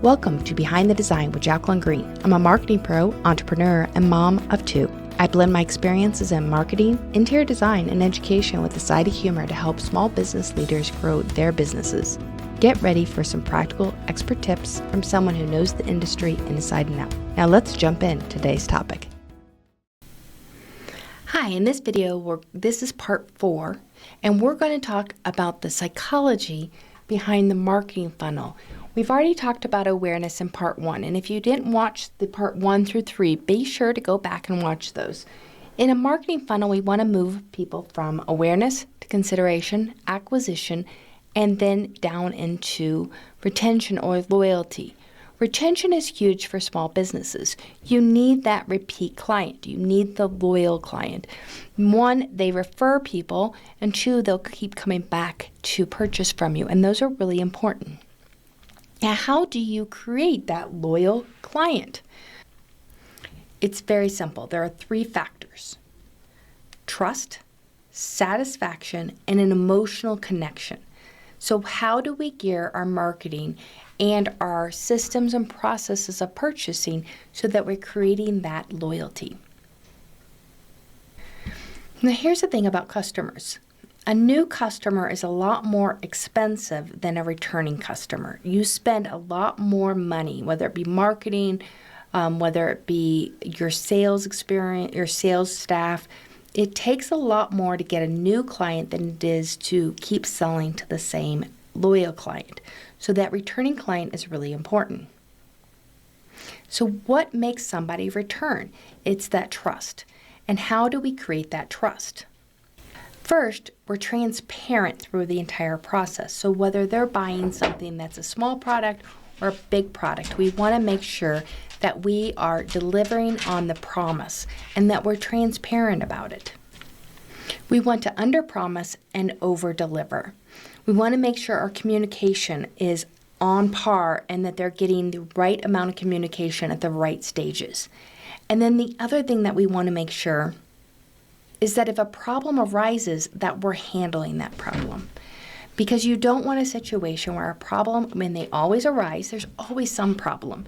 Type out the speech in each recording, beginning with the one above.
Welcome to Behind the Design with Jacqueline Green. I'm a marketing pro, entrepreneur, and mom of two. I blend my experiences in marketing, interior design, and education with a side of humor to help small business leaders grow their businesses. Get ready for some practical, expert tips from someone who knows the industry inside and out. Now let's jump in today's topic. Hi, in this video, this is part 4, and we're going to talk about the psychology behind the marketing funnel. We've already talked about awareness in part 1, and if you didn't watch the part 1 through 3, be sure to go back and watch those. In a marketing funnel, we want to move people from awareness to consideration, acquisition, and then down into retention or loyalty. Retention is huge for small businesses. You need that repeat client. You need the loyal client. 1, they refer people, and 2, they'll keep coming back to purchase from you, and those are really important. Now, how do you create that loyal client? It's very simple. There are 3 factors: trust, satisfaction, and an emotional connection. So how do we gear our marketing and our systems and processes of purchasing so that we're creating that loyalty? Now, here's the thing about customers. A new customer is a lot more expensive than a returning customer. You spend a lot more money, whether it be marketing, whether it be your sales experience, your sales staff. It takes a lot more to get a new client than it is to keep selling to the same loyal client. So that returning client is really important. So what makes somebody return? It's that trust. And how do we create that trust? First, we're transparent through the entire process. So whether they're buying something that's a small product or a big product, we want to make sure that we are delivering on the promise and that we're transparent about it. We want to underpromise and overdeliver. We want to make sure our communication is on par and that they're getting the right amount of communication at the right stages. And then the other thing that we want to make sure is that if a problem arises, that we're handling that problem. Because you don't want a situation where a problem, when they always arise, there's always some problem,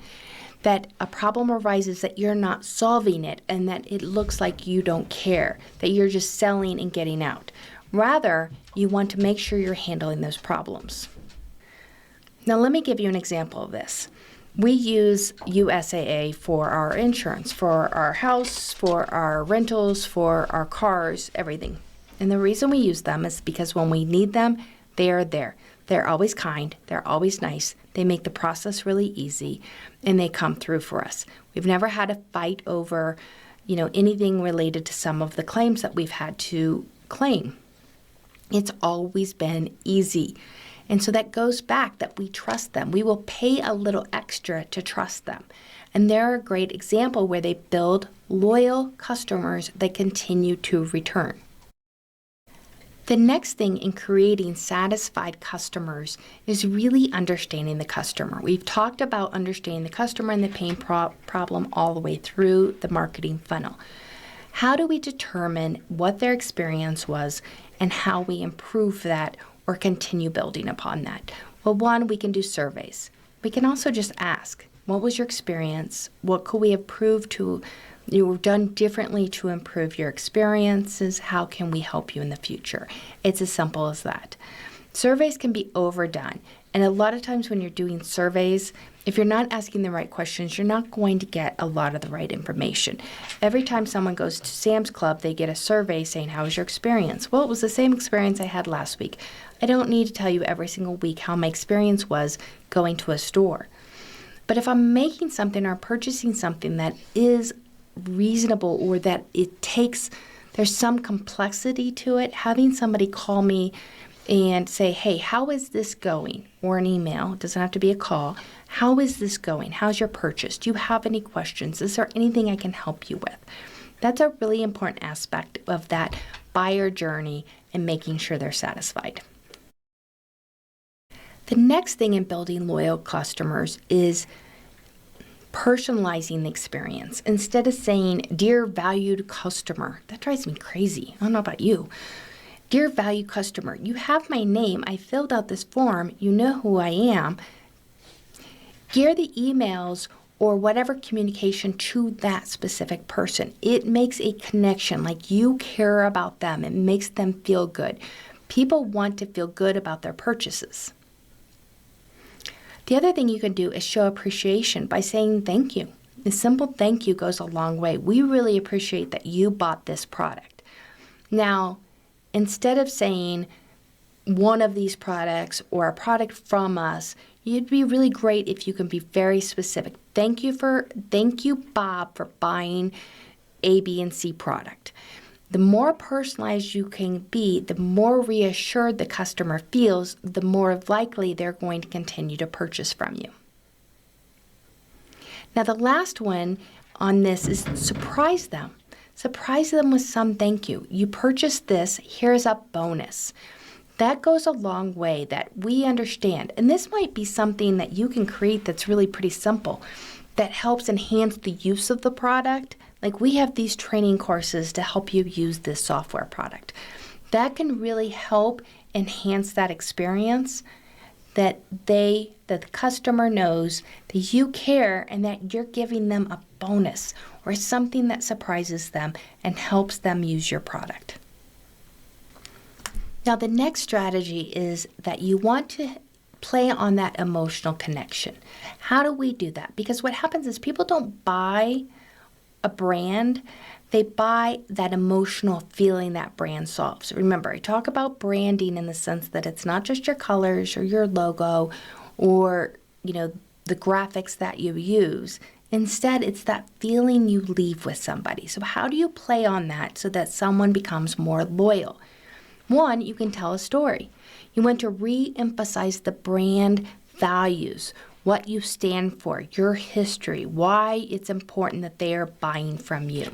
that a problem arises that you're not solving it and that it looks like you don't care, that you're just selling and getting out. Rather, you want to make sure you're handling those problems. Now, let me give you an example of this. We use USAA for our insurance, for our house, for our rentals, for our cars, everything. And the reason we use them is because when we need them, they are there. They're always kind. They're always nice. They make the process really easy, and they come through for us. We've never had a fight over, anything related to some of the claims that we've had to claim. It's always been easy. And so that goes back that we trust them. We will pay a little extra to trust them. And they're a great example where they build loyal customers that continue to return. The next thing in creating satisfied customers is really understanding the customer. We've talked about understanding the customer and the pain problem all the way through the marketing funnel. How do we determine what their experience was and how we improve that or continue building upon that? Well, 1, we can do surveys. We can also just ask, what was your experience? What could we improve you've done differently to improve your experiences? How can we help you in the future? It's as simple as that. Surveys can be overdone. And a lot of times when you're doing surveys, if you're not asking the right questions, you're not going to get a lot of the right information. Every time someone goes to Sam's Club, they get a survey saying, how was your experience? Well, it was the same experience I had last week. I don't need to tell you every single week how my experience was going to a store. But if I'm making something or purchasing something that is reasonable or that there's some complexity to it, having somebody call me and say, hey, how is this going? Or an email, it doesn't have to be a call. How is this going? How's your purchase? Do you have any questions? Is there anything I can help you with? That's a really important aspect of that buyer journey and making sure they're satisfied. The next thing in building loyal customers is personalizing the experience. Instead of saying, dear valued customer, that drives me crazy. I don't know about you. Dear valued customer, you have my name. I filled out this form. You know who I am. Gear the emails or whatever communication to that specific person. It makes a connection, like you care about them. It makes them feel good. People want to feel good about their purchases. The other thing you can do is show appreciation by saying thank you. A simple thank you goes a long way. We really appreciate that you bought this product. Now, instead of saying one of these products or a product from us, it'd be really great if you can be very specific. Thank you, Bob, for buying A, B, and C product. The more personalized you can be, the more reassured the customer feels, the more likely they're going to continue to purchase from you. Now, the last one on this is surprise them. Surprise them with some thank you. You purchased this, here's a bonus. That goes a long way, that we understand. And this might be something that you can create that's really pretty simple, that helps enhance the use of the product. Like we have these training courses to help you use this software product. That can really help enhance that experience, that the customer knows that you care and that you're giving them a bonus or something that surprises them and helps them use your product. Now, the next strategy is that you want to play on that emotional connection. How do we do that? Because what happens is people don't buy a brand, they buy that emotional feeling that brand solves. Remember, I talk about branding in the sense that it's not just your colors or your logo or, the graphics that you use. Instead, it's that feeling you leave with somebody. So how do you play on that so that someone becomes more loyal? One, you can tell a story. You want to re-emphasize the brand values, what you stand for, your history, why it's important that they are buying from you,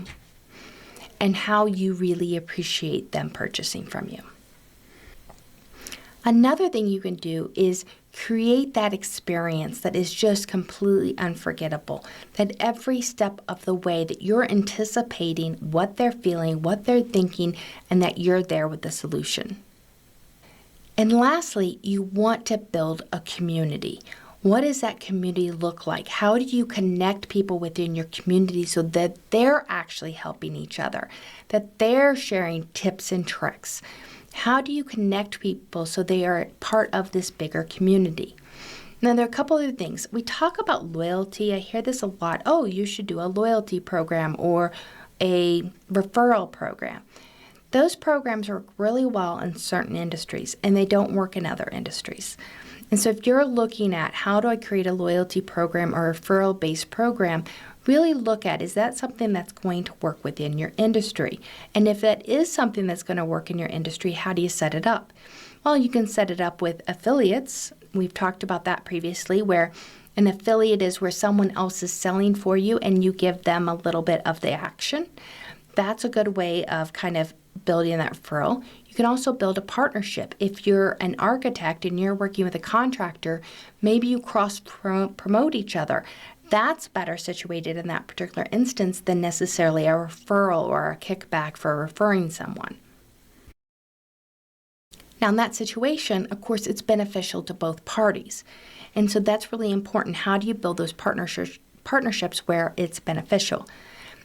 and how you really appreciate them purchasing from you. Another thing you can do is create that experience that is just completely unforgettable, that every step of the way that you're anticipating what they're feeling, what they're thinking, and that you're there with the solution. And lastly, you want to build a community. What does that community look like? How do you connect people within your community so that they're actually helping each other, that they're sharing tips and tricks? How do you connect people so they are part of this bigger community? Now, there are a couple other things. We talk about loyalty. I hear this a lot. Oh, you should do a loyalty program or a referral program. Those programs work really well in certain industries, and they don't work in other industries. And so if you're looking at how do I create a loyalty program or a referral-based program, really look at, is that something that's going to work within your industry? And if that is something that's going to work in your industry, how do you set it up? Well, you can set it up with affiliates. We've talked about that previously, where an affiliate is where someone else is selling for you and you give them a little bit of the action. That's a good way of kind of building that referral. You can also build a partnership. If you're an architect and you're working with a contractor, maybe you cross-promote each other. That's better situated in that particular instance than necessarily a referral or a kickback for referring someone. Now, in that situation, of course, it's beneficial to both parties. And so that's really important. How do you build those partnerships where it's beneficial?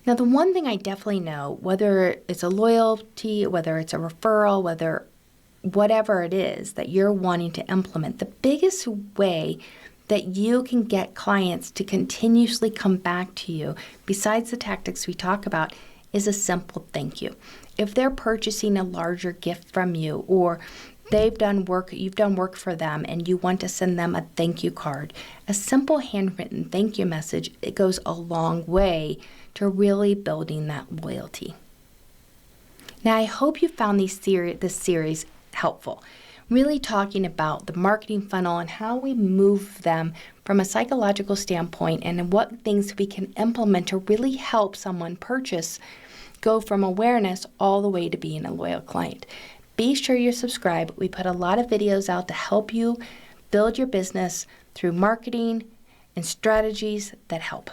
Now, the one thing I definitely know, whether it's a loyalty, whether it's a referral, whatever it is that you're wanting to implement, the biggest way that you can get clients to continuously come back to you, besides the tactics we talk about, is a simple thank you. If they're purchasing a larger gift from you, or you've done work for them and you want to send them a thank you card, a simple handwritten thank you message, it goes a long way to really building that loyalty. Now, I hope you found this series helpful. Really talking about the marketing funnel and how we move them from a psychological standpoint and what things we can implement to really help someone go from awareness all the way to being a loyal client. Be sure you subscribe. We put a lot of videos out to help you build your business through marketing and strategies that help.